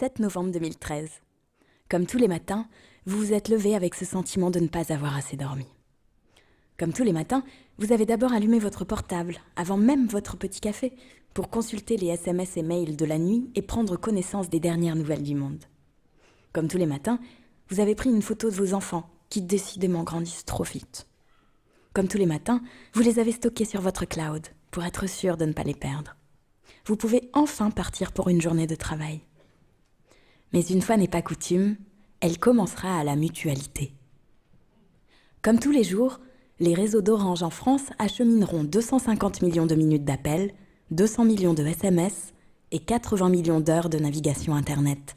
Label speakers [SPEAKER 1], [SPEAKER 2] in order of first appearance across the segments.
[SPEAKER 1] 7 novembre 2013. Comme tous les matins, vous vous êtes levé avec ce sentiment de ne pas avoir assez dormi. Comme tous les matins, vous avez d'abord allumé votre portable, avant même votre petit café, pour consulter les SMS et mails de la nuit et prendre connaissance des dernières nouvelles du monde. Comme tous les matins, vous avez pris une photo de vos enfants, qui décidément grandissent trop vite. Comme tous les matins, vous les avez stockés sur votre cloud, pour être sûr de ne pas les perdre. Vous pouvez enfin partir pour une journée de travail. Mais une fois n'est pas coutume, elle commencera à la mutualité. Comme tous les jours, les réseaux d'Orange en France achemineront 250 millions de minutes d'appel, 200 millions de SMS et 80 millions d'heures de navigation Internet.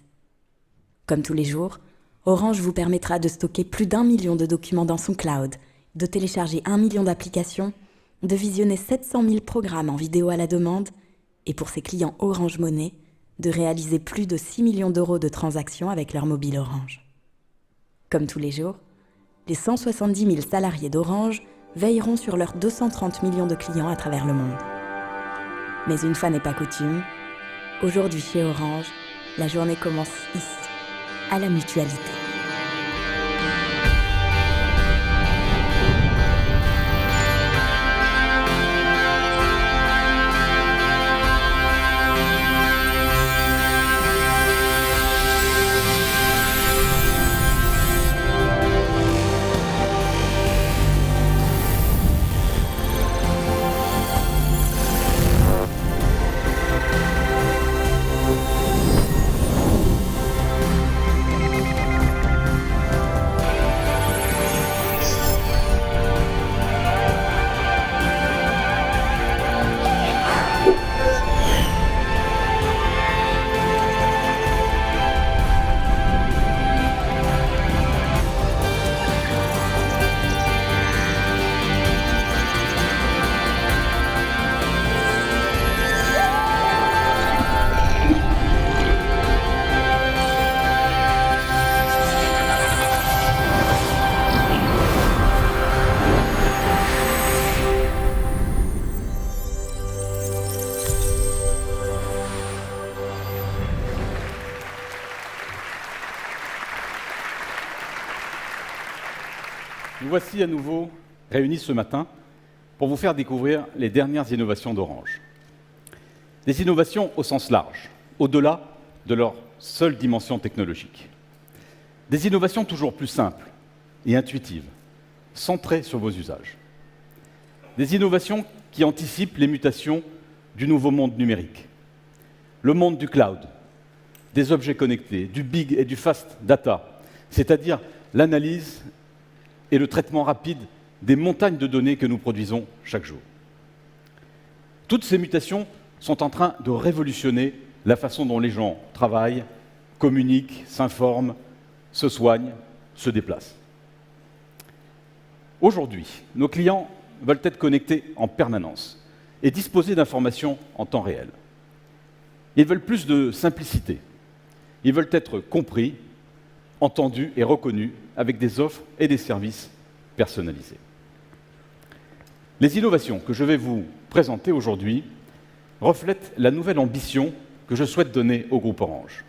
[SPEAKER 1] Comme tous les jours, Orange vous permettra de stocker plus d'1 million de documents dans son cloud, de télécharger 1 million d'applications, de visionner 700 000 programmes en vidéo à la demande et pour ses clients Orange Money, de réaliser plus de 6 millions d'euros de transactions avec leur mobile Orange. Comme tous les jours, les 170 000 salariés d'Orange veilleront sur leurs 230 millions de clients à travers le monde. Mais une fois n'est pas coutume, aujourd'hui chez Orange, la journée commence ici, à la mutualité.
[SPEAKER 2] Nous voici à nouveau réunis ce matin pour vous faire découvrir les dernières innovations d'Orange. Des innovations au sens large, au-delà de leur seule dimension technologique. Des innovations toujours plus simples et intuitives, centrées sur vos usages. Des innovations qui anticipent les mutations du nouveau monde numérique. Le monde du cloud, des objets connectés, du big et du fast data, c'est-à-dire l'analyse et le traitement rapide des montagnes de données que nous produisons chaque jour. Toutes ces mutations sont en train de révolutionner la façon dont les gens travaillent, communiquent, s'informent, se soignent, se déplacent. Aujourd'hui, nos clients veulent être connectés en permanence et disposer d'informations en temps réel. Ils veulent plus de simplicité. Ils veulent être compris, entendus et reconnus avec des offres et des services personnalisés. Les innovations que je vais vous présenter aujourd'hui reflètent la nouvelle ambition que je souhaite donner au groupe Orange.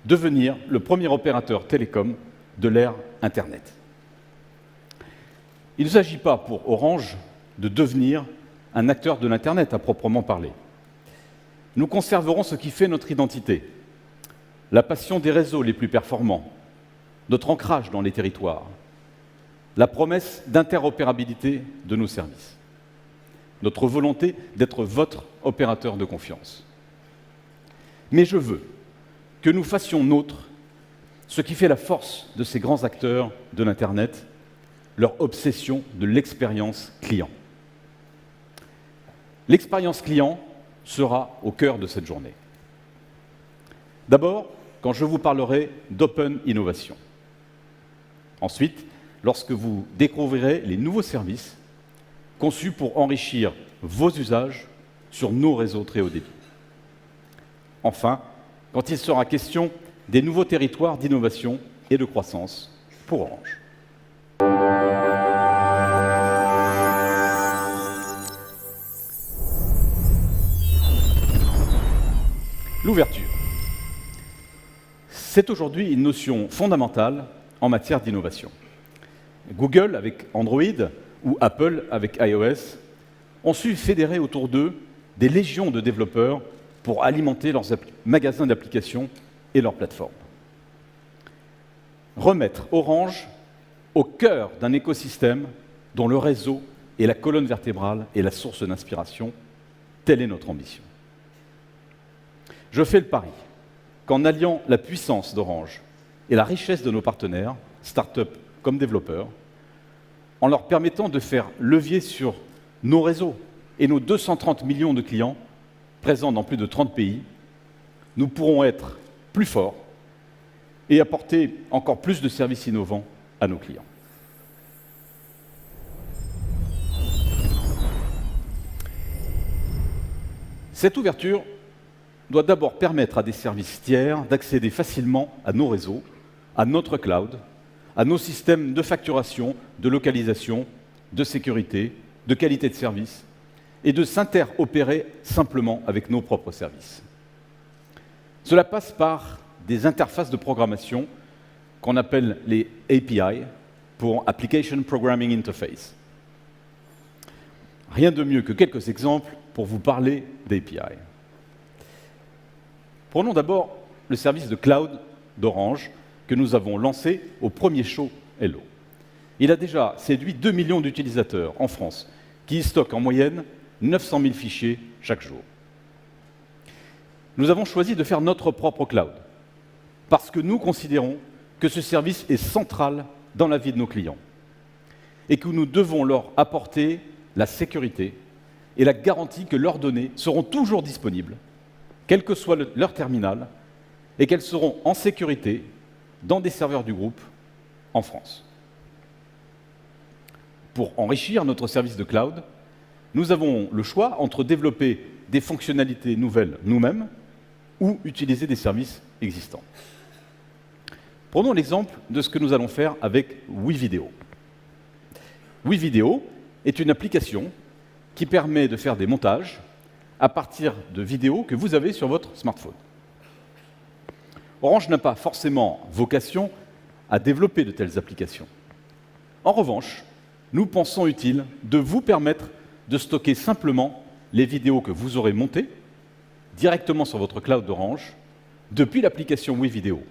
[SPEAKER 2] Devenir le premier opérateur télécom de l'ère Internet. Il ne s'agit pas pour Orange de devenir un acteur de l'Internet à proprement parler. Nous conserverons ce qui fait notre identité, la passion des réseaux les plus performants, notre ancrage dans les territoires, la promesse d'interopérabilité de nos services, notre volonté d'être votre opérateur de confiance. Mais je veux que nous fassions nôtre ce qui fait la force de ces grands acteurs de l'Internet, leur obsession de l'expérience client. L'expérience client sera au cœur de cette journée. D'abord, quand je vous parlerai d'Open Innovation. Ensuite, lorsque vous découvrirez les nouveaux services conçus pour enrichir vos usages sur nos réseaux très haut débit. Enfin, quand il sera question des nouveaux territoires d'innovation et de croissance pour Orange. L'ouverture. C'est aujourd'hui une notion fondamentale en matière d'innovation. Google avec Android ou Apple avec iOS ont su fédérer autour d'eux des légions de développeurs pour alimenter leurs magasins d'applications et leurs plateformes. Remettre Orange au cœur d'un écosystème dont le réseau est la colonne vertébrale et la source d'inspiration, telle est notre ambition. Je fais le pari qu'en alliant la puissance d'Orange et la richesse de nos partenaires, start-up comme développeurs, en leur permettant de faire levier sur nos réseaux et nos 230 millions de clients présents dans plus de 30 pays, nous pourrons être plus forts et apporter encore plus de services innovants à nos clients. Cette ouverture doit d'abord permettre à des services tiers d'accéder facilement à nos réseaux, à notre cloud, à nos systèmes de facturation, de localisation, de sécurité, de qualité de service, et de s'interopérer simplement avec nos propres services. Cela passe par des interfaces de programmation qu'on appelle les API, pour Application Programming Interface. Rien de mieux que quelques exemples pour vous parler d'API. Prenons d'abord le service de cloud d'Orange que nous avons lancé au premier show Hello. Il a déjà séduit 2 millions d'utilisateurs en France qui y stockent en moyenne 900 000 fichiers chaque jour. Nous avons choisi de faire notre propre cloud parce que nous considérons que ce service est central dans la vie de nos clients et que nous devons leur apporter la sécurité et la garantie que leurs données seront toujours disponibles, quel que soit leur terminal, et qu'elles seront en sécurité dans des serveurs du groupe en France. Pour enrichir notre service de cloud, nous avons le choix entre développer des fonctionnalités nouvelles nous-mêmes ou utiliser des services existants. Prenons l'exemple de ce que nous allons faire avec WeVideo. WeVideo est une application qui permet de faire des montages à partir de vidéos que vous avez sur votre smartphone. Orange n'a pas forcément vocation à développer de telles applications. En revanche, nous pensons utile de vous permettre de stocker simplement les vidéos que vous aurez montées directement sur votre cloud d'Orange depuis l'application WeVideo.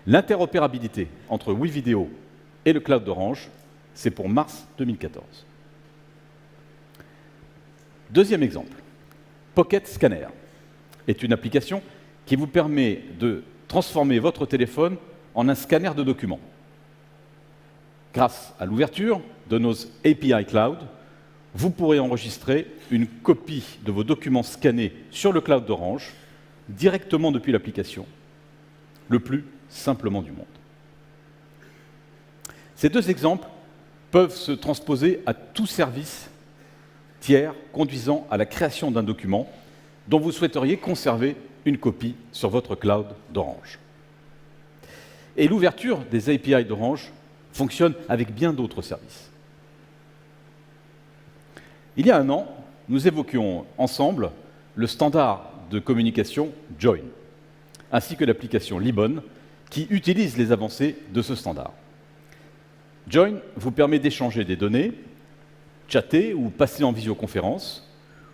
[SPEAKER 2] L'interopérabilité entre WeVideo et le cloud d'Orange, c'est pour mars 2014. Deuxième exemple, Pocket Scanner est une application qui vous permet de transformer votre téléphone en un scanner de documents. Grâce à l'ouverture de nos API Cloud, vous pourrez enregistrer une copie de vos documents scannés sur le cloud d'Orange directement depuis l'application, le plus simplement du monde. Ces deux exemples peuvent se transposer à tout service tiers conduisant à la création d'un document dont vous souhaiteriez conserver une copie sur votre cloud d'Orange. Et l'ouverture des API d'Orange fonctionne avec bien d'autres services. Il y a un an, nous évoquions ensemble le standard de communication Join, ainsi que l'application Libon, qui utilise les avancées de ce standard. Join vous permet d'échanger des données, chatter ou passer en visioconférence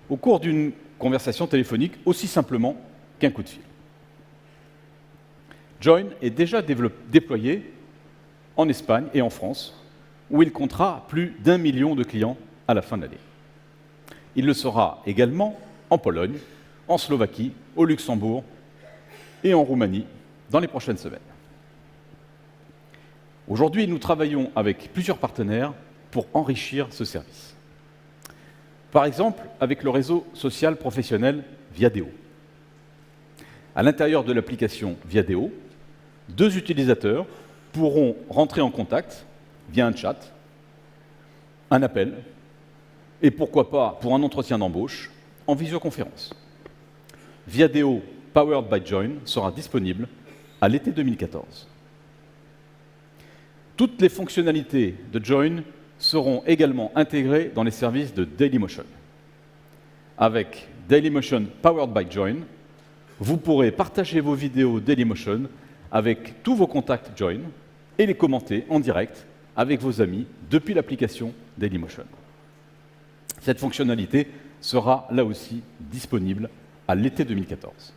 [SPEAKER 2] au cours d'une conversation téléphonique aussi simplement qu'un coup de fil. Join est déjà déployé en Espagne et en France, où il comptera plus d'1 million de clients à la fin de l'année. Il le sera également en Pologne, en Slovaquie, au Luxembourg et en Roumanie dans les prochaines semaines. Aujourd'hui, nous travaillons avec plusieurs partenaires pour enrichir ce service. Par exemple, avec le réseau social professionnel Viadeo. À l'intérieur de l'application Viadeo, 2 utilisateurs pourront rentrer en contact via un chat, un appel, et pourquoi pas pour un entretien d'embauche en visioconférence. Viadeo Powered by Join sera disponible à l'été 2014. Toutes les fonctionnalités de Join seront également intégrées dans les services de Dailymotion. Avec Dailymotion Powered by Join, vous pourrez partager vos vidéos Dailymotion avec tous vos contacts Join et les commenter en direct avec vos amis depuis l'application Dailymotion. Cette fonctionnalité sera là aussi disponible à l'été 2014.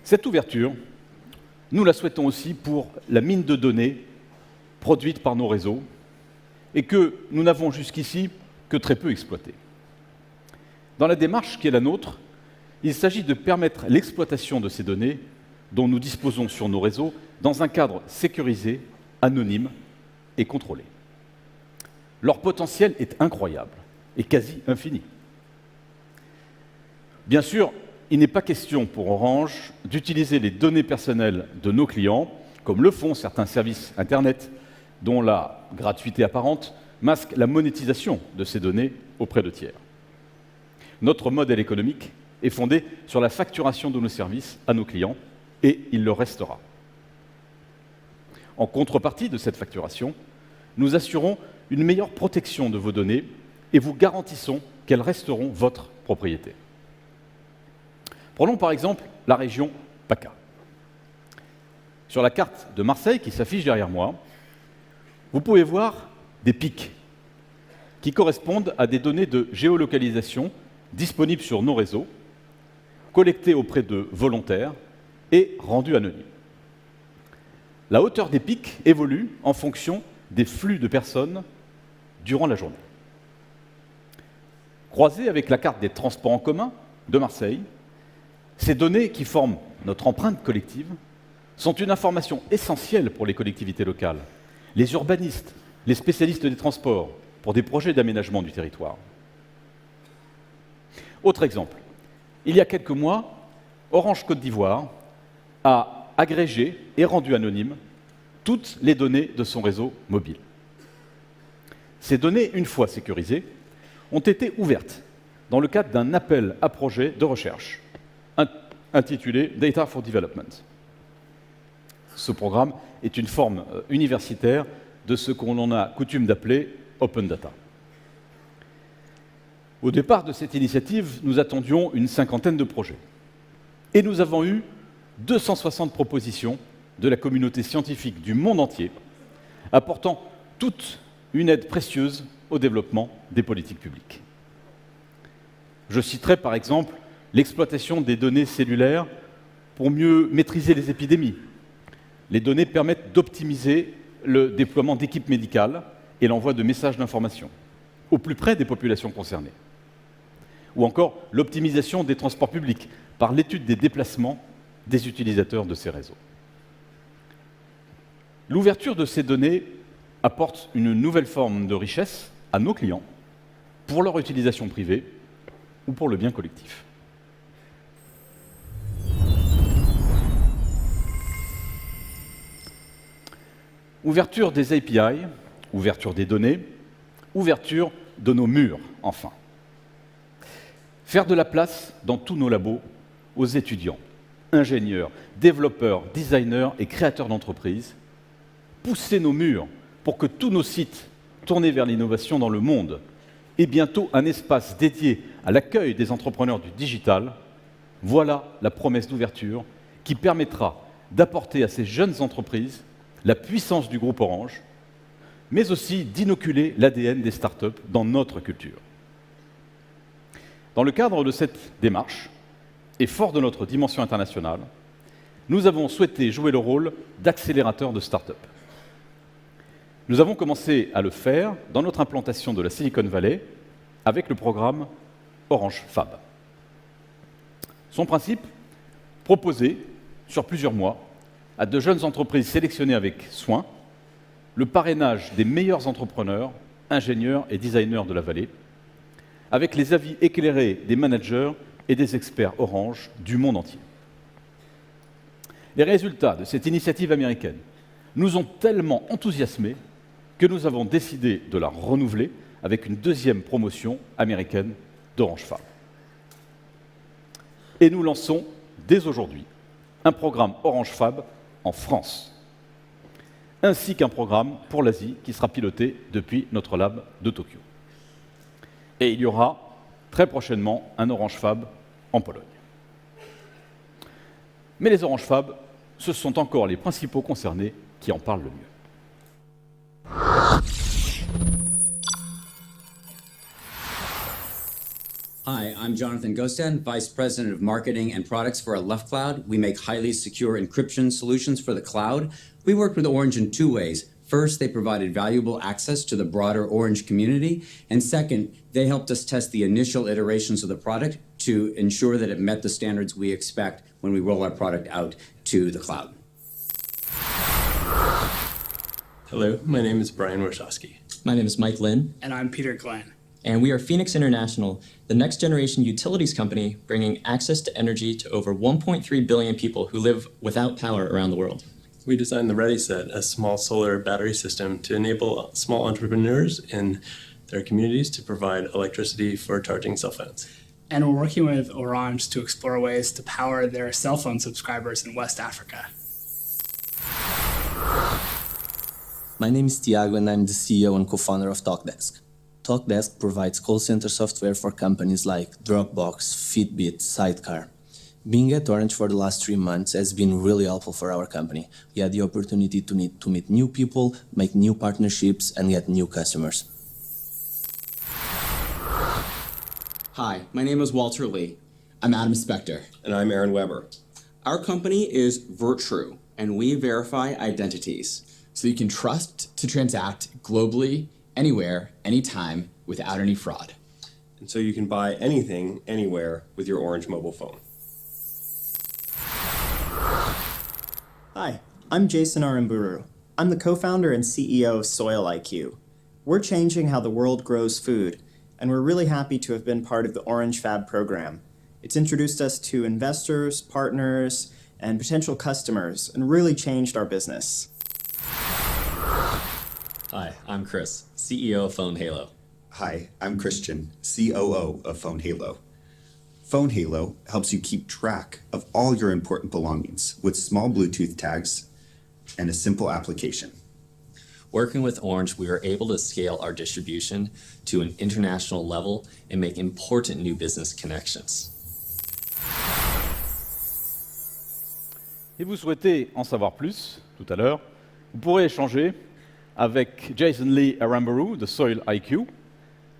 [SPEAKER 2] Cette ouverture, nous la souhaitons aussi pour la mine de données produite par nos réseaux et que nous n'avons jusqu'ici que très peu exploitée. Dans la démarche qui est la nôtre, il s'agit de permettre l'exploitation de ces données dont nous disposons sur nos réseaux dans un cadre sécurisé, anonyme et contrôlé. Leur potentiel est incroyable et quasi infini. Bien sûr, il n'est pas question pour Orange d'utiliser les données personnelles de nos clients, comme le font certains services Internet, dont la gratuité apparente masque la monétisation de ces données auprès de tiers. Notre modèle économique est fondé sur la facturation de nos services à nos clients, et il le restera. En contrepartie de cette facturation, nous assurons une meilleure protection de vos données et vous garantissons qu'elles resteront votre propriété. Prenons par exemple la région PACA. Sur la carte de Marseille qui s'affiche derrière moi, vous pouvez voir des pics qui correspondent à des données de géolocalisation disponibles sur nos réseaux, collectées auprès de volontaires et rendues anonymes. La hauteur des pics évolue en fonction des flux de personnes durant la journée. Croisées avec la carte des transports en commun de Marseille, ces données qui forment notre empreinte collective sont une information essentielle pour les collectivités locales, les urbanistes, les spécialistes des transports, pour des projets d'aménagement du territoire. Autre exemple, il y a quelques mois, Orange Côte d'Ivoire a agrégé et rendu anonyme toutes les données de son réseau mobile. Ces données, une fois sécurisées, ont été ouvertes dans le cadre d'un appel à projet de recherche intitulé Data for Development. Ce programme est une forme universitaire de ce qu'on a coutume d'appeler Open Data. Au départ de cette initiative, nous attendions une cinquantaine de projets. Et nous avons eu 260 propositions de la communauté scientifique du monde entier, apportant toute une aide précieuse au développement des politiques publiques. Je citerai par exemple l'exploitation des données cellulaires pour mieux maîtriser les épidémies. Les données permettent d'optimiser le déploiement d'équipes médicales et l'envoi de messages d'information au plus près des populations concernées. Ou encore l'optimisation des transports publics par l'étude des déplacements des utilisateurs de ces réseaux. L'ouverture de ces données apporte une nouvelle forme de richesse à nos clients pour leur utilisation privée ou pour le bien collectif. Ouverture des API, ouverture des données, ouverture de nos murs, enfin. Faire de la place dans tous nos labos aux étudiants, ingénieurs, développeurs, designers et créateurs d'entreprises, pousser nos murs pour que tous nos sites tournés vers l'innovation dans le monde aient bientôt un espace dédié à l'accueil des entrepreneurs du digital, voilà la promesse d'ouverture qui permettra d'apporter à ces jeunes entreprises la puissance du groupe Orange, mais aussi d'inoculer l'ADN des startups dans notre culture. Dans le cadre de cette démarche, et fort de notre dimension internationale, nous avons souhaité jouer le rôle d'accélérateur de startups. Nous avons commencé à le faire dans notre implantation de la Silicon Valley avec le programme Orange Fab. Son principe, proposer sur plusieurs mois à de jeunes entreprises sélectionnées avec soin le parrainage des meilleurs entrepreneurs, ingénieurs et designers de la vallée, avec les avis éclairés des managers et des experts Orange du monde entier. Les résultats de cette initiative américaine nous ont tellement enthousiasmés que nous avons décidé de la renouveler avec une deuxième promotion américaine d'Orange Fab. Et nous lançons dès aujourd'hui un programme Orange Fab en France, ainsi qu'un programme pour l'Asie qui sera piloté depuis notre lab de Tokyo. Et il y aura très prochainement un Orange Fab en Pologne. Mais les Orange Fab, ce sont encore les principaux concernés qui en parlent le mieux.
[SPEAKER 3] Hi, I'm Jonathan Gostin, Vice President of Marketing and Products for LeftCloud. We make highly secure encryption solutions for the cloud. We worked with Orange in two ways. First, they provided valuable access to the broader Orange community. And second, they helped us test the initial iterations of the product to ensure that it met the standards we expect when we roll our product out to the cloud.
[SPEAKER 4] Hello, my name is Brian Warshawski.
[SPEAKER 5] My name is Mike Lynn.
[SPEAKER 6] And I'm Peter Glenn.
[SPEAKER 5] And we are Phoenix International, the next generation utilities company bringing access to energy to over 1.3 billion people who live without power around the world.
[SPEAKER 4] We designed the ReadySet, a small solar battery system to enable small entrepreneurs in their communities to provide electricity for charging cell phones.
[SPEAKER 6] And we're working with Orange to explore ways to power their cell phone subscribers in West Africa.
[SPEAKER 7] My name is Tiago and I'm the CEO and co-founder of TalkDesk. TalkDesk provides call center software for companies like Dropbox, Fitbit, Sidecar. Being at Orange for the last 3 months has been really helpful for our company. We had the opportunity to meet new people, make new partnerships, and get new customers.
[SPEAKER 8] Hi, my name is Walter Lee. I'm Adam Spector.
[SPEAKER 9] And I'm Aaron Weber.
[SPEAKER 8] Our company is Virtrue, and we verify identities so you can trust to transact globally, anywhere, anytime, without any fraud.
[SPEAKER 9] And so you can buy anything, anywhere with your Orange mobile phone.
[SPEAKER 10] Hi, I'm Jason Aramburu. I'm the co-founder and CEO of Soil IQ. We're changing how the world grows food, and we're really happy to have been part of the Orange Fab program. It's introduced us to investors, partners, and potential customers, and really changed our business.
[SPEAKER 5] Hi, I'm Chris, CEO of Phone Halo.
[SPEAKER 11] Hi, I'm Christian, COO of Phone Halo. Phone Halo helps you keep track of all your important belongings with small Bluetooth tags and a simple application.
[SPEAKER 5] Working with Orange, we were able to scale our distribution to an international level and make important new business connections.
[SPEAKER 2] Si vous souhaitez en savoir plus, tout à l'heure, vous pourrez échanger avec Jason Lee Aramburu de Soil IQ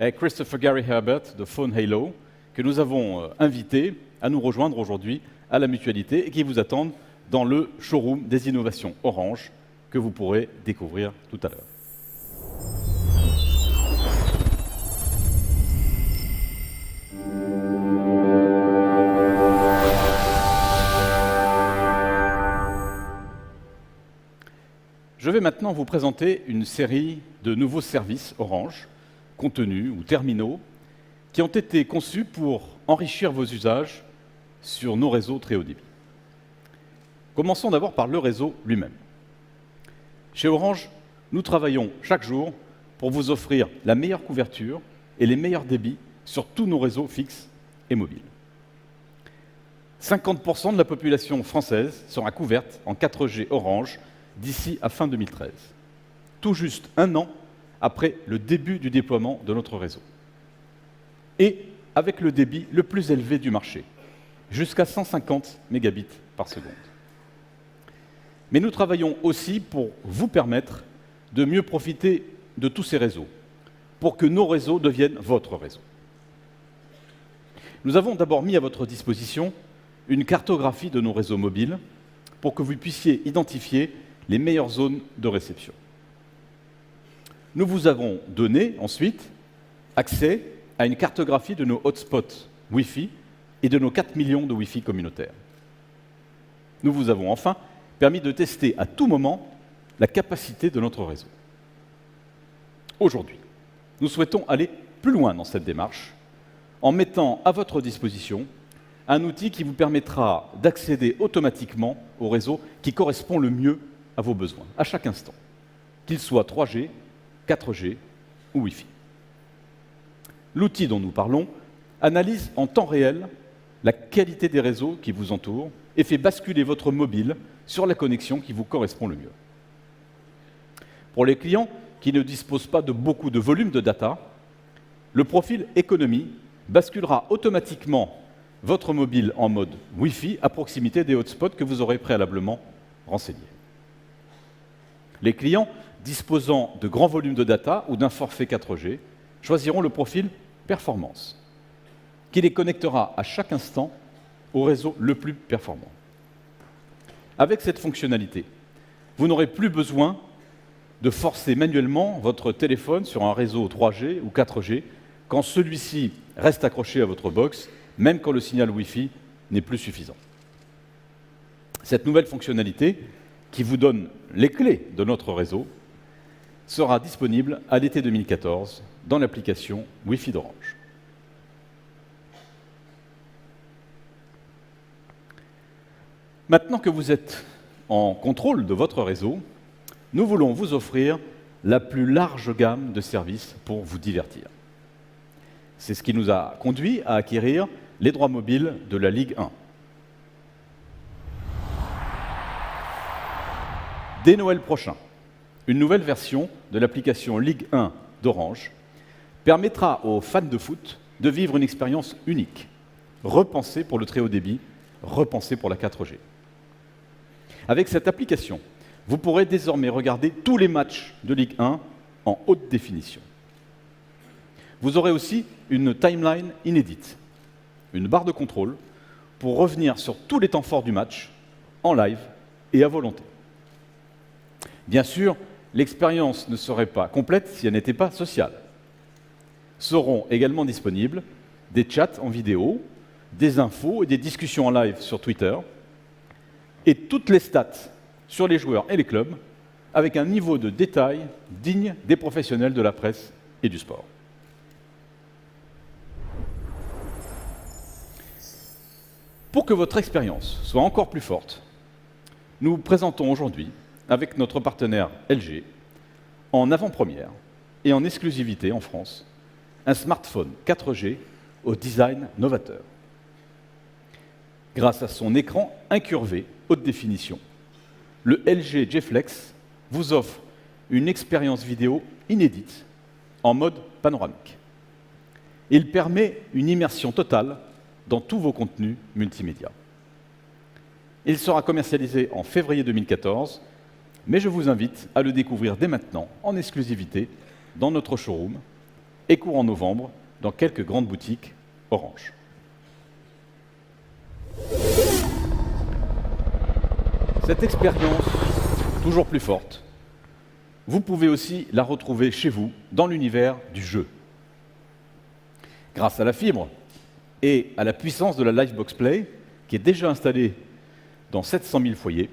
[SPEAKER 2] et Christopher Gary Herbert de Phone Halo, que nous avons invités à nous rejoindre aujourd'hui à la Mutualité et qui vous attendent dans le showroom des innovations Orange que vous pourrez découvrir tout à l'heure. Je vais maintenant vous présenter une série de nouveaux services Orange, contenus ou terminaux, qui ont été conçus pour enrichir vos usages sur nos réseaux très haut débit. Commençons d'abord par le réseau lui-même. Chez Orange, nous travaillons chaque jour pour vous offrir la meilleure couverture et les meilleurs débits sur tous nos réseaux fixes et mobiles. 50% de la population française sera couverte en 4G Orange d'ici à fin 2013, tout juste un an après le début du déploiement de notre réseau. Et avec le débit le plus élevé du marché, jusqu'à 150 mégabits par seconde. Mais nous travaillons aussi pour vous permettre de mieux profiter de tous ces réseaux, pour que nos réseaux deviennent votre réseau. Nous avons d'abord mis à votre disposition une cartographie de nos réseaux mobiles pour que vous puissiez identifier les meilleures zones de réception. Nous vous avons donné ensuite accès à une cartographie de nos hotspots Wi-Fi et de nos 4 millions de Wi-Fi communautaires. Nous vous avons enfin permis de tester à tout moment la capacité de notre réseau. Aujourd'hui, nous souhaitons aller plus loin dans cette démarche en mettant à votre disposition un outil qui vous permettra d'accéder automatiquement au réseau qui correspond le mieux à vos besoins, à chaque instant, qu'il soit 3G, 4G ou Wi-Fi. L'outil dont nous parlons analyse en temps réel la qualité des réseaux qui vous entourent et fait basculer votre mobile sur la connexion qui vous correspond le mieux. Pour les clients qui ne disposent pas de beaucoup de volume de data, le profil économie basculera automatiquement votre mobile en mode Wi-Fi à proximité des hotspots que vous aurez préalablement renseignés. Les clients disposant de grands volumes de data ou d'un forfait 4G choisiront le profil performance, qui les connectera à chaque instant au réseau le plus performant. Avec cette fonctionnalité, vous n'aurez plus besoin de forcer manuellement votre téléphone sur un réseau 3G ou 4G quand celui-ci reste accroché à votre box, même quand le signal Wi-Fi n'est plus suffisant. Cette nouvelle fonctionnalité, qui vous donne les clés de notre réseau, sera disponible à l'été 2014 dans l'application Wi-Fi d'Orange. Maintenant que vous êtes en contrôle de votre réseau, nous voulons vous offrir la plus large gamme de services pour vous divertir. C'est ce qui nous a conduit à acquérir les droits mobiles de la Ligue 1. Dès Noël prochain, une nouvelle version de l'application Ligue 1 d'Orange permettra aux fans de foot de vivre une expérience unique, repensée pour le très haut débit, repensée pour la 4G. Avec cette application, vous pourrez désormais regarder tous les matchs de Ligue 1 en haute définition. Vous aurez aussi une timeline inédite, une barre de contrôle pour revenir sur tous les temps forts du match, en live et à volonté. Bien sûr, l'expérience ne serait pas complète si elle n'était pas sociale. Seront également disponibles des chats en vidéo, des infos et des discussions en live sur Twitter, et toutes les stats sur les joueurs et les clubs, avec un niveau de détail digne des professionnels de la presse et du sport. Pour que votre expérience soit encore plus forte, nous présentons aujourd'hui, avec notre partenaire LG, en avant-première et en exclusivité en France, un smartphone 4G au design novateur. Grâce à son écran incurvé haute définition, le LG G Flex vous offre une expérience vidéo inédite en mode panoramique. Il permet une immersion totale dans tous vos contenus multimédia. Il sera commercialisé en février 2014, mais je vous invite à le découvrir dès maintenant en exclusivité dans notre showroom et courant novembre dans quelques grandes boutiques Orange. Cette expérience, toujours plus forte, vous pouvez aussi la retrouver chez vous, dans l'univers du jeu. Grâce à la fibre et à la puissance de la Livebox Play, qui est déjà installée dans 700 000 foyers,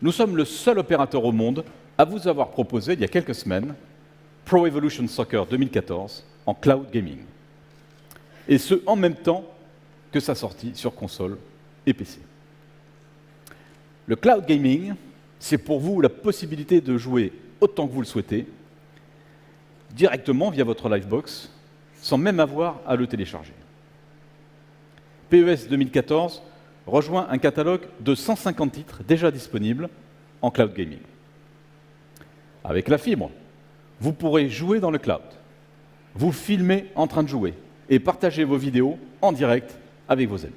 [SPEAKER 2] nous sommes le seul opérateur au monde à vous avoir proposé, il y a quelques semaines, Pro Evolution Soccer 2014 en cloud gaming. Et ce, en même temps que sa sortie sur console et PC. Le cloud gaming, c'est pour vous la possibilité de jouer autant que vous le souhaitez, directement via votre Livebox, sans même avoir à le télécharger. PES 2014 rejoint un catalogue de 150 titres déjà disponibles en cloud gaming. Avec la fibre, vous pourrez jouer dans le cloud, vous filmer en train de jouer et partager vos vidéos en direct avec vos amis.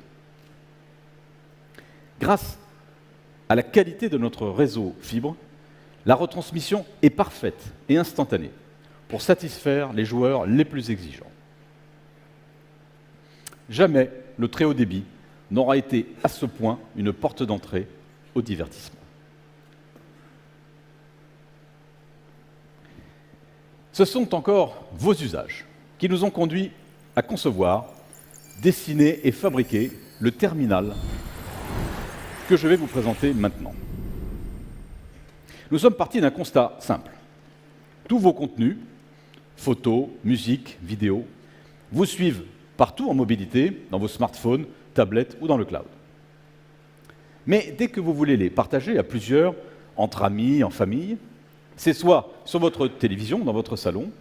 [SPEAKER 2] Grâce à la qualité de notre réseau fibre, la retransmission est parfaite et instantanée pour satisfaire les joueurs les plus exigeants. Jamais le très haut débit n'aura été à ce point une porte d'entrée au divertissement. Ce sont encore vos usages qui nous ont conduits à concevoir, dessiner et fabriquer le terminal que je vais vous présenter maintenant. Nous sommes partis d'un constat simple. Tous vos contenus, photos, musique, vidéos, vous suivent partout en mobilité, dans vos smartphones, tablettes ou dans le cloud. Mais dès que vous voulez les partager à plusieurs, entre amis, en famille, c'est soit sur votre télévision, dans votre salon,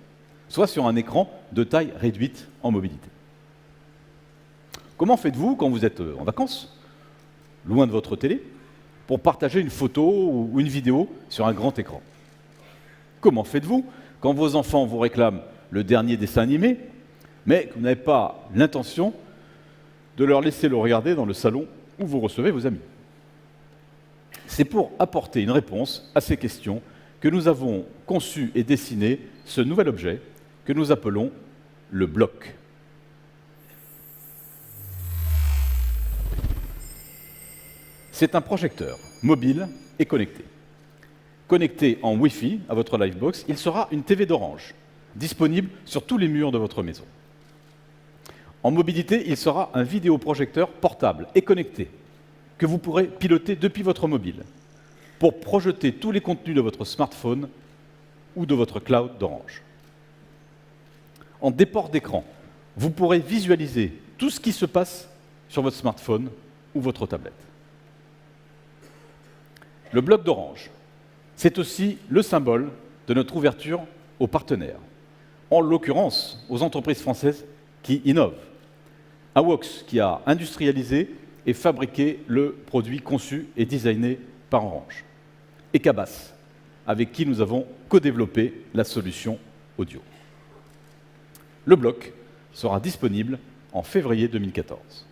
[SPEAKER 2] soit sur un écran de taille réduite en mobilité. Comment faites-vous quand vous êtes en vacances, loin de votre télé, pour partager une photo ou une vidéo sur un grand écran? Comment faites-vous quand vos enfants vous réclament le dernier dessin animé, mais que vous n'avez pas l'intention de leur laisser le regarder dans le salon où vous recevez vos amis. C'est pour apporter une réponse à ces questions que nous avons conçu et dessiné ce nouvel objet que nous appelons le bloc. C'est un projecteur mobile et connecté. Connecté en Wi-Fi à votre Livebox, il sera une TV d'Orange, disponible sur tous les murs de votre maison. En mobilité, il sera un vidéoprojecteur portable et connecté que vous pourrez piloter depuis votre mobile pour projeter tous les contenus de votre smartphone ou de votre cloud d'Orange. En déport d'écran, vous pourrez visualiser tout ce qui se passe sur votre smartphone ou votre tablette. Le bloc d'Orange, c'est aussi le symbole de notre ouverture aux partenaires, en l'occurrence aux entreprises françaises qui innovent. AWOX, qui a industrialisé et fabriqué le produit conçu et designé par Orange. Et Cabas, avec qui nous avons co-développé la solution audio. Le bloc sera disponible en février 2014.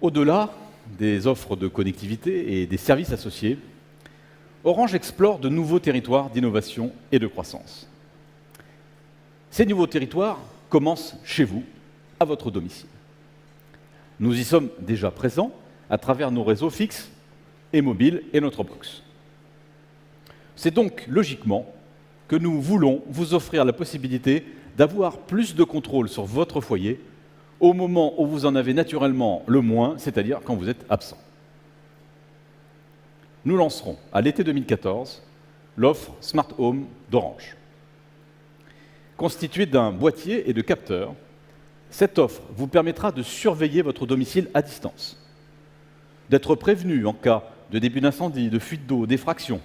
[SPEAKER 2] Au-delà des offres de connectivité et des services associés, Orange explore de nouveaux territoires d'innovation et de croissance. Ces nouveaux territoires commencent chez vous, à votre domicile. Nous y sommes déjà présents à travers nos réseaux fixes et mobiles et notre box. C'est donc logiquement que nous voulons vous offrir la possibilité d'avoir plus de contrôle sur votre foyer au moment où vous en avez naturellement le moins, c'est-à-dire quand vous êtes absent. Nous lancerons à l'été 2014 l'offre Smart Home d'Orange. Constituée d'un boîtier et de capteurs, cette offre vous permettra de surveiller votre domicile à distance, d'être prévenu en cas de début d'incendie, de fuite d'eau, d'effraction,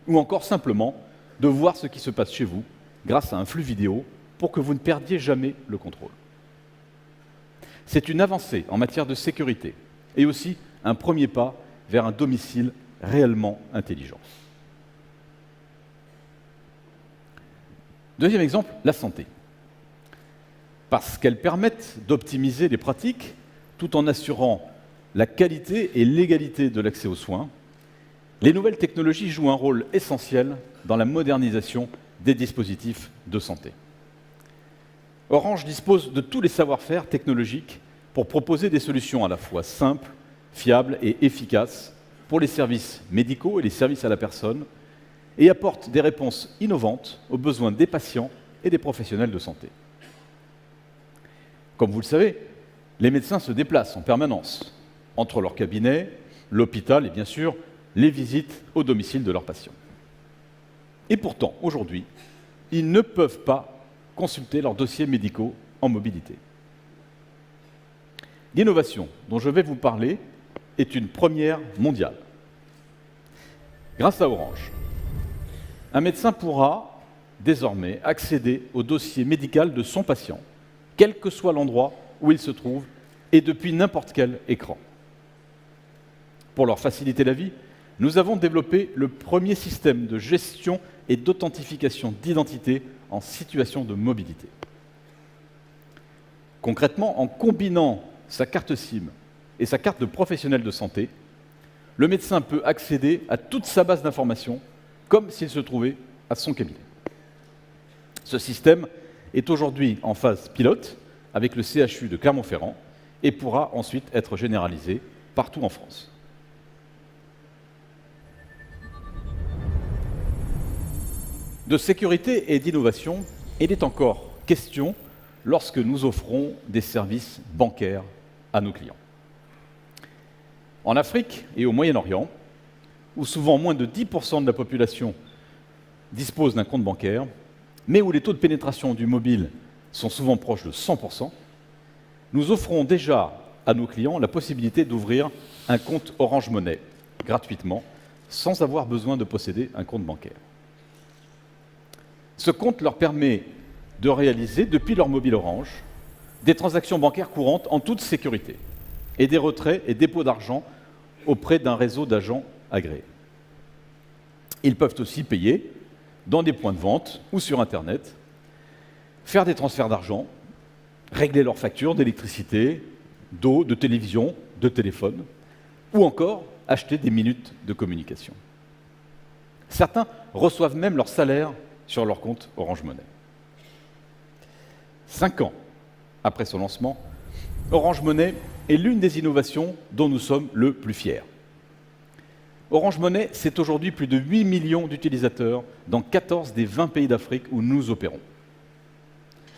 [SPEAKER 2] ou encore simplement de voir ce qui se passe chez vous grâce à un flux vidéo pour que vous ne perdiez jamais le contrôle. C'est une avancée en matière de sécurité et aussi un premier pas vers un domicile réellement intelligent. Deuxième exemple, la santé. Parce qu'elles permettent d'optimiser les pratiques tout en assurant la qualité et l'égalité de l'accès aux soins, les nouvelles technologies jouent un rôle essentiel dans la modernisation des dispositifs de santé. Orange dispose de tous les savoir-faire technologiques pour proposer des solutions à la fois simples, fiables et efficaces pour les services médicaux et les services à la personne, et apporte des réponses innovantes aux besoins des patients et des professionnels de santé. Comme vous le savez, les médecins se déplacent en permanence entre leur cabinet, l'hôpital et bien sûr les visites au domicile de leurs patients. Et pourtant, aujourd'hui, ils ne peuvent pas consulter leurs dossiers médicaux en mobilité. L'innovation dont je vais vous parler est une première mondiale. Grâce à Orange, un médecin pourra désormais accéder au dossier médical de son patient, quel que soit l'endroit où il se trouve et depuis n'importe quel écran. Pour leur faciliter la vie, nous avons développé le premier système de gestion et d'authentification d'identité en situation de mobilité. Concrètement, en combinant sa carte SIM et sa carte de professionnel de santé, le médecin peut accéder à toute sa base d'informations comme s'il se trouvait à son cabinet. Ce système est aujourd'hui en phase pilote avec le CHU de Clermont-Ferrand et pourra ensuite être généralisé partout en France. De sécurité et d'innovation, il est encore question lorsque nous offrons des services bancaires à nos clients. En Afrique et au Moyen-Orient, où souvent moins de 10% de la population dispose d'un compte bancaire, mais où les taux de pénétration du mobile sont souvent proches de 100%, nous offrons déjà à nos clients la possibilité d'ouvrir un compte Orange Money gratuitement, sans avoir besoin de posséder un compte bancaire. Ce compte leur permet de réaliser, depuis leur mobile Orange, des transactions bancaires courantes en toute sécurité et des retraits et dépôts d'argent auprès d'un réseau d'agents agréés. Ils peuvent aussi payer dans des points de vente ou sur Internet, faire des transferts d'argent, régler leurs factures d'électricité, d'eau, de télévision, de téléphone, ou encore acheter des minutes de communication. Certains reçoivent même leur salaire sur leur compte Orange Money. 5 ans après son lancement, Orange Money est l'une des innovations dont nous sommes le plus fiers. Orange Money, c'est aujourd'hui plus de 8 millions d'utilisateurs dans 14 des 20 pays d'Afrique où nous opérons.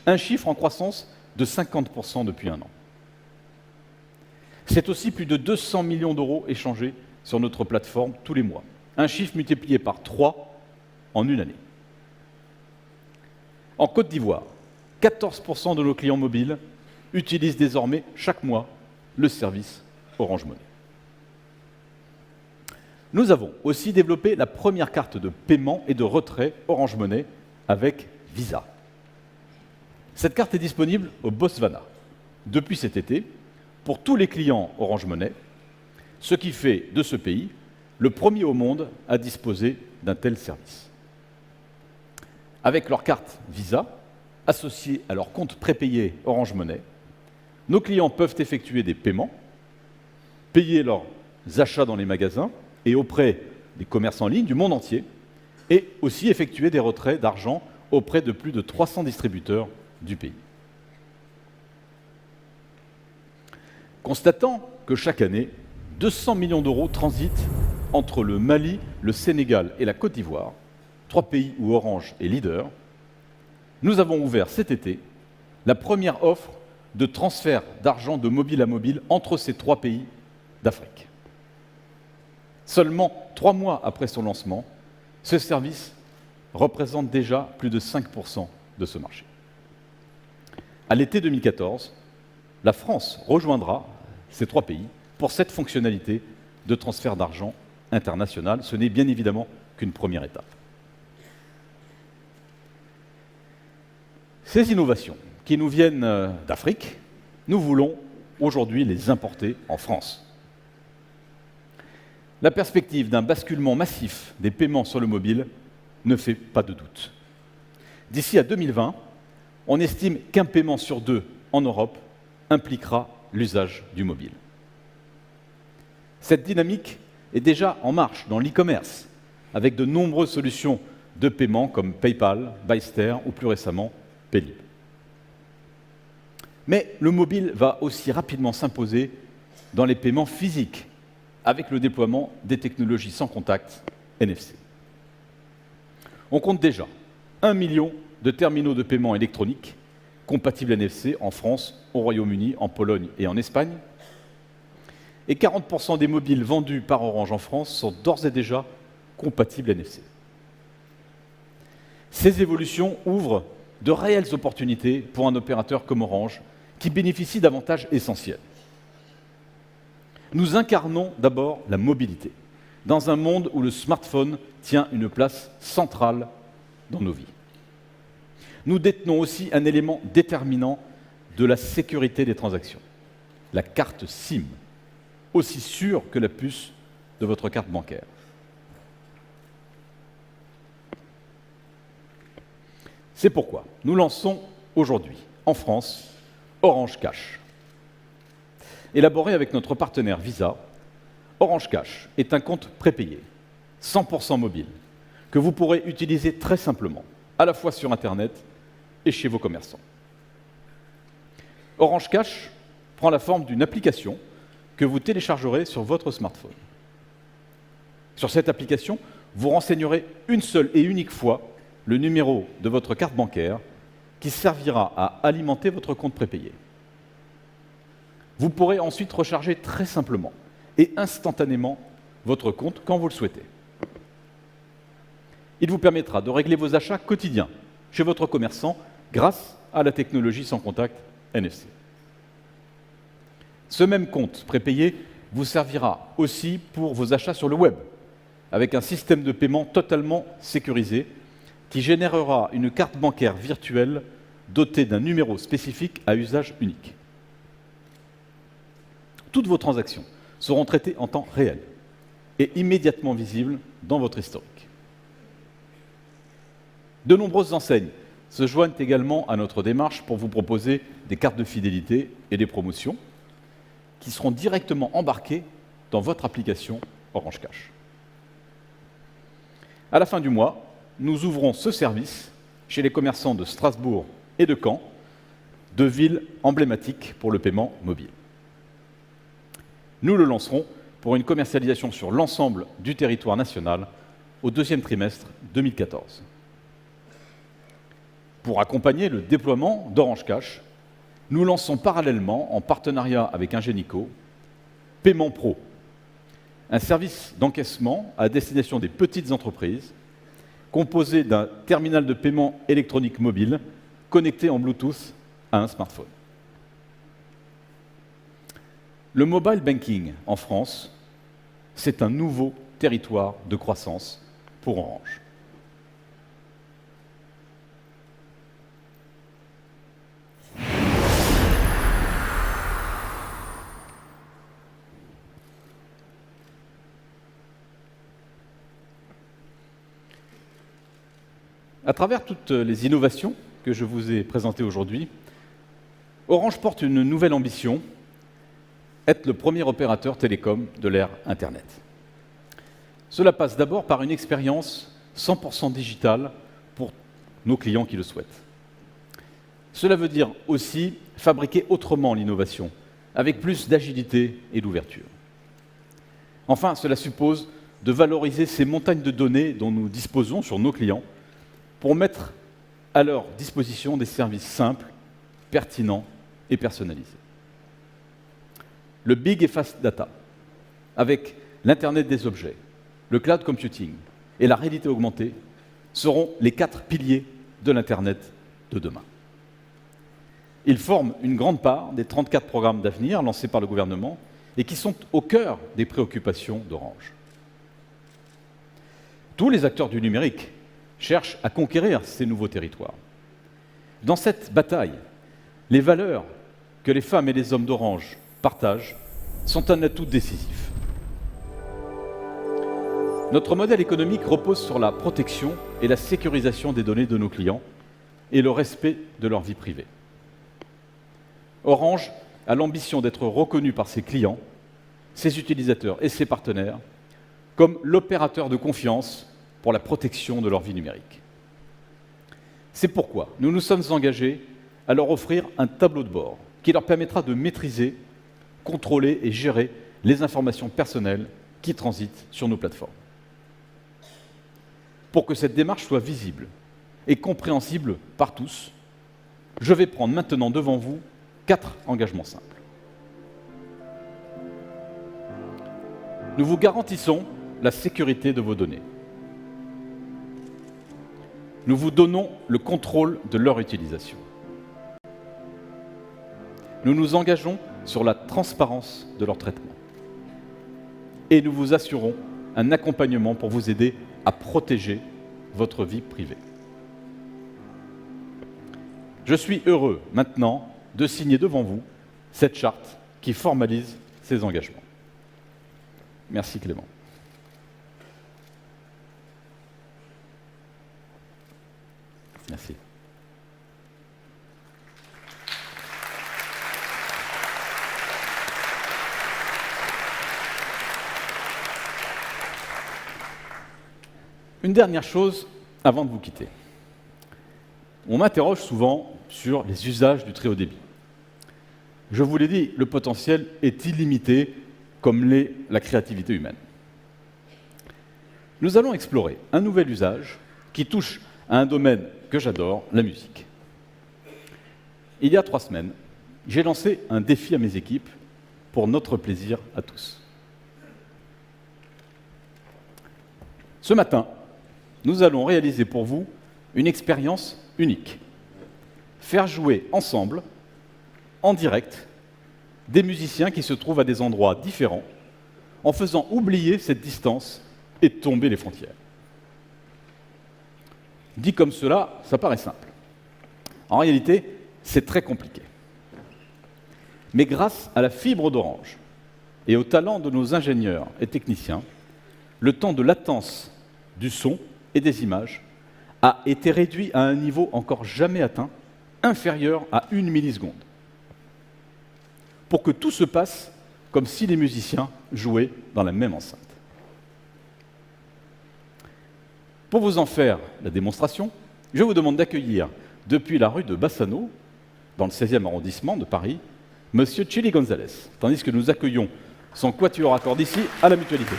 [SPEAKER 2] Un chiffre en croissance de 50% depuis un an. C'est aussi plus de 200 millions d'euros échangés sur notre plateforme tous les mois. Un chiffre multiplié par 3 en une année. En Côte d'Ivoire, 14% de nos clients mobiles utilisent désormais chaque mois le service Orange Money. Nous avons aussi développé la première carte de paiement et de retrait Orange Money avec Visa. Cette carte est disponible au Botswana depuis cet été pour tous les clients Orange Money, ce qui fait de ce pays le premier au monde à disposer d'un tel service. Avec leur carte Visa, associée à leur compte prépayé Orange Money, nos clients peuvent effectuer des paiements, payer leurs achats dans les magasins et auprès des commerces en ligne du monde entier, et aussi effectuer des retraits d'argent auprès de plus de 300 distributeurs du pays. Constatant que chaque année, 200 millions d'euros transitent entre le Mali, le Sénégal et la Côte d'Ivoire, 3 pays où Orange est leader, nous avons ouvert cet été la première offre de transfert d'argent de mobile à mobile entre ces 3 pays d'Afrique. Seulement 3 mois après son lancement, ce service représente déjà plus de 5% de ce marché. À l'été 2014, la France rejoindra ces 3 pays pour cette fonctionnalité de transfert d'argent international. Ce n'est bien évidemment qu'une première étape. Ces innovations qui nous viennent d'Afrique, nous voulons aujourd'hui les importer en France. La perspective d'un basculement massif des paiements sur le mobile ne fait pas de doute. D'ici à 2020, on estime qu'un paiement sur 2 en Europe impliquera l'usage du mobile. Cette dynamique est déjà en marche dans l'e-commerce, avec de nombreuses solutions de paiement comme PayPal, Byster ou plus récemment Paylib. Mais le mobile va aussi rapidement s'imposer dans les paiements physiques, avec le déploiement des technologies sans contact NFC. On compte déjà 1 million de terminaux de paiement électroniques compatibles NFC en France, au Royaume-Uni, en Pologne et en Espagne. Et 40% des mobiles vendus par Orange en France sont d'ores et déjà compatibles NFC. Ces évolutions ouvrent de réelles opportunités pour un opérateur comme Orange, qui bénéficie d'avantages essentiels. Nous incarnons d'abord la mobilité, dans un monde où le smartphone tient une place centrale dans nos vies. Nous détenons aussi un élément déterminant de la sécurité des transactions, la carte SIM, aussi sûre que la puce de votre carte bancaire. C'est pourquoi nous lançons aujourd'hui, en France, Orange Cash. Élaboré avec notre partenaire Visa, Orange Cash est un compte prépayé, 100% mobile, que vous pourrez utiliser très simplement, à la fois sur Internet et chez vos commerçants. Orange Cash prend la forme d'une application que vous téléchargerez sur votre smartphone. Sur cette application, vous renseignerez une seule et unique fois le numéro de votre carte bancaire qui servira à alimenter votre compte prépayé. Vous pourrez ensuite recharger très simplement et instantanément votre compte quand vous le souhaitez. Il vous permettra de régler vos achats quotidiens chez votre commerçant grâce à la technologie sans contact NFC. Ce même compte prépayé vous servira aussi pour vos achats sur le web, avec un système de paiement totalement sécurisé qui générera une carte bancaire virtuelle dotée d'un numéro spécifique à usage unique. Toutes vos transactions seront traités en temps réel et immédiatement visibles dans votre historique. De nombreuses enseignes se joignent également à notre démarche pour vous proposer des cartes de fidélité et des promotions qui seront directement embarquées dans votre application Orange Cash. À la fin du mois, nous ouvrons ce service chez les commerçants de Strasbourg et de Caen, deux villes emblématiques pour le paiement mobile. Nous le lancerons pour une commercialisation sur l'ensemble du territoire national au deuxième trimestre 2014. Pour accompagner le déploiement d'Orange Cash, nous lançons parallèlement, en partenariat avec Ingenico, Paiement Pro, un service d'encaissement à destination des petites entreprises, composé d'un terminal de paiement électronique mobile connecté en Bluetooth à un smartphone. Le mobile banking en France, c'est un nouveau territoire de croissance pour Orange. À travers toutes les innovations que je vous ai présentées aujourd'hui, Orange porte une nouvelle ambition, être le premier opérateur télécom de l'ère Internet. Cela passe d'abord par une expérience 100% digitale pour nos clients qui le souhaitent. Cela veut dire aussi fabriquer autrement l'innovation, avec plus d'agilité et d'ouverture. Enfin, cela suppose de valoriser ces montagnes de données dont nous disposons sur nos clients pour mettre à leur disposition des services simples, pertinents et personnalisés. Le Big et Fast Data, avec l'Internet des objets, le cloud computing et la réalité augmentée, seront les 4 piliers de l'Internet de demain. Ils forment une grande part des 34 programmes d'avenir lancés par le gouvernement et qui sont au cœur des préoccupations d'Orange. Tous les acteurs du numérique cherchent à conquérir ces nouveaux territoires. Dans cette bataille, les valeurs que les femmes et les hommes d'Orange partagent sont un atout décisif. Notre modèle économique repose sur la protection et la sécurisation des données de nos clients et le respect de leur vie privée. Orange a l'ambition d'être reconnu par ses clients, ses utilisateurs et ses partenaires comme l'opérateur de confiance pour la protection de leur vie numérique. C'est pourquoi nous nous sommes engagés à leur offrir un tableau de bord qui leur permettra de maîtriser, contrôler et gérer les informations personnelles qui transitent sur nos plateformes. Pour que cette démarche soit visible et compréhensible par tous, je vais prendre maintenant devant vous 4 engagements simples. Nous vous garantissons la sécurité de vos données. Nous vous donnons le contrôle de leur utilisation. Nous nous engageons sur la transparence de leur traitement. Et nous vous assurons un accompagnement pour vous aider à protéger votre vie privée. Je suis heureux maintenant de signer devant vous cette charte qui formalise ces engagements. Merci Clément. Merci. Une dernière chose avant de vous quitter. On m'interroge souvent sur les usages du très haut débit. Je vous l'ai dit, le potentiel est illimité comme l'est la créativité humaine. Nous allons explorer un nouvel usage qui touche à un domaine que j'adore, la musique. Il y a 3 semaines, j'ai lancé un défi à mes équipes pour notre plaisir à tous. Ce matin, nous allons réaliser pour vous une expérience unique. Faire jouer ensemble, en direct, des musiciens qui se trouvent à des endroits différents, en faisant oublier cette distance et tomber les frontières. Dit comme cela, ça paraît simple. En réalité, c'est très compliqué. Mais grâce à la fibre d'Orange, et au talent de nos ingénieurs et techniciens, le temps de latence du son et des images a été réduit à un niveau encore jamais atteint, inférieur à 1 milliseconde, pour que tout se passe comme si les musiciens jouaient dans la même enceinte. Pour vous en faire la démonstration, je vous demande d'accueillir, depuis la rue de Bassano, dans le 16e arrondissement de Paris, Monsieur Chili González, tandis que nous accueillons son quatuor à cordes ici, à la Mutualité.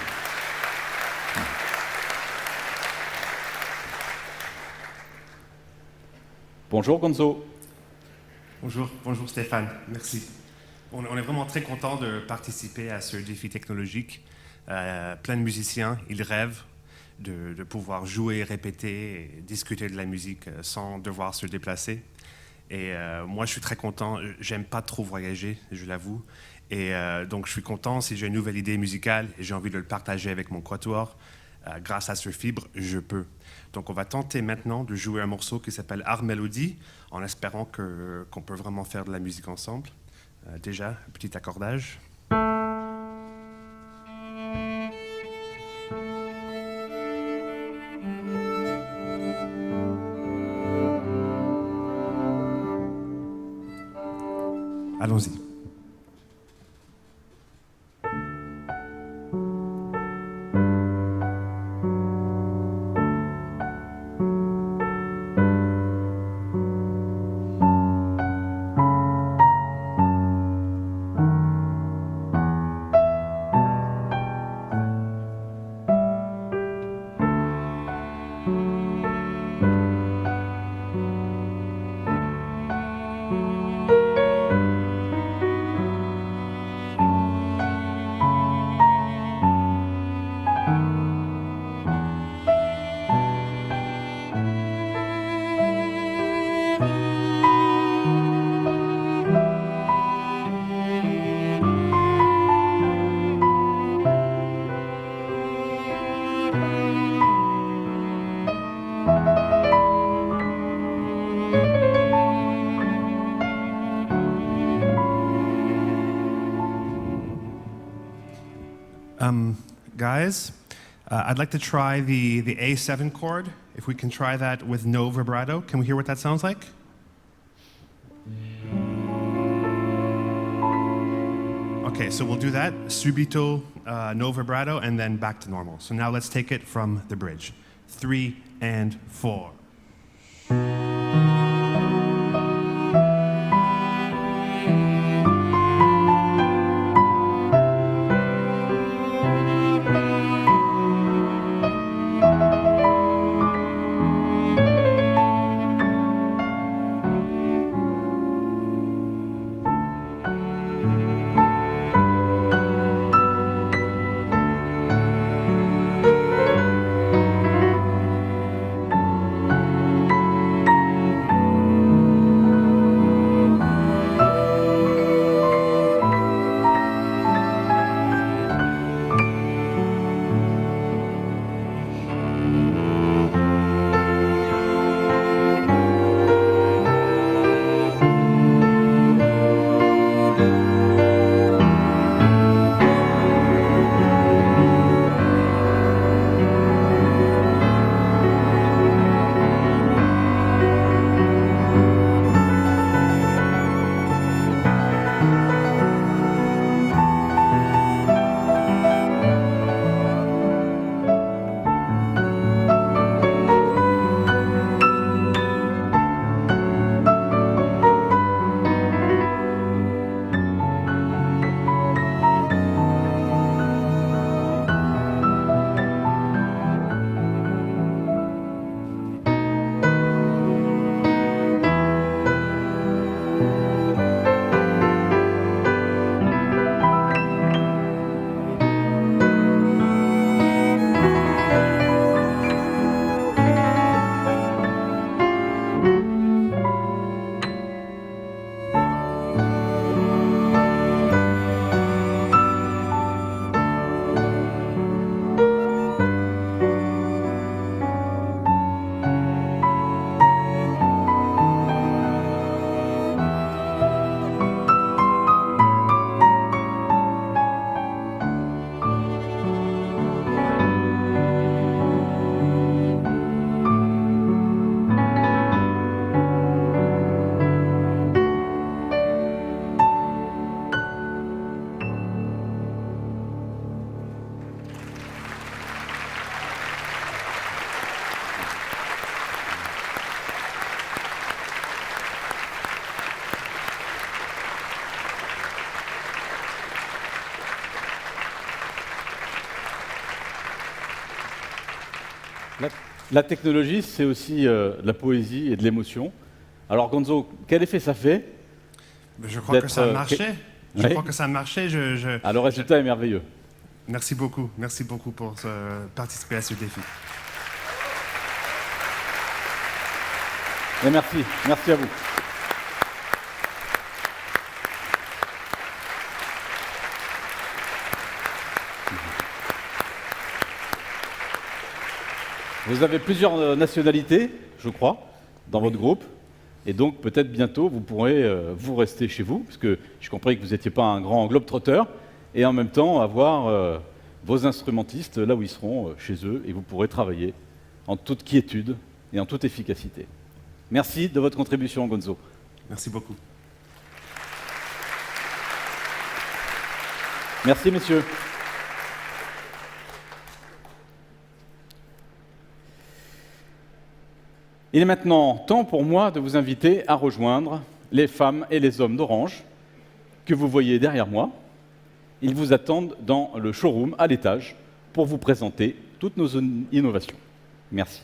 [SPEAKER 2] Bonjour Gonzo.
[SPEAKER 12] Bonjour Stéphane, merci. On est vraiment très content de participer à ce défi technologique. Plein de musiciens, ils rêvent de pouvoir jouer, répéter et discuter de la musique sans devoir se déplacer. Et moi, je suis très content. J'aime pas trop voyager, je l'avoue. Et donc, je suis content si j'ai une nouvelle idée musicale et j'ai envie de le partager avec mon quatuor. Grâce à ce fibre, je peux. Donc, on va tenter maintenant de jouer un morceau qui s'appelle Art Mélodie, en espérant qu'on peut vraiment faire de la musique ensemble. Déjà, un petit accordage. Allons-y. Guys, I'd like to try the A7 chord. If we can try that with no vibrato. Can we hear what that sounds like? Okay, so we'll do that. Subito, no vibrato, and then back to normal. So now let's take it from the bridge. 3 and 4.
[SPEAKER 2] La technologie, c'est aussi de la poésie et de l'émotion. Alors Gonzo, quel effet ça fait?
[SPEAKER 12] Je crois que ça a marché. Je
[SPEAKER 2] Oui.
[SPEAKER 12] crois que ça a marché.
[SPEAKER 2] Ah, le résultat est merveilleux.
[SPEAKER 12] Merci beaucoup pour participer à ce défi.
[SPEAKER 2] Et merci à vous. Vous avez plusieurs nationalités, je crois, dans votre groupe. Et donc, peut-être bientôt, vous pourrez vous rester chez vous, parce que je compris que vous n'étiez pas un grand globe-trotteur, et en même temps avoir vos instrumentistes là où ils seront, chez eux, et vous pourrez travailler en toute quiétude et en toute efficacité. Merci de votre contribution, Gonzo.
[SPEAKER 12] Merci beaucoup.
[SPEAKER 2] Merci, messieurs. Il est maintenant temps pour moi de vous inviter à rejoindre les femmes et les hommes d'Orange que vous voyez derrière moi. Ils vous attendent dans le showroom à l'étage pour vous présenter toutes nos innovations. Merci.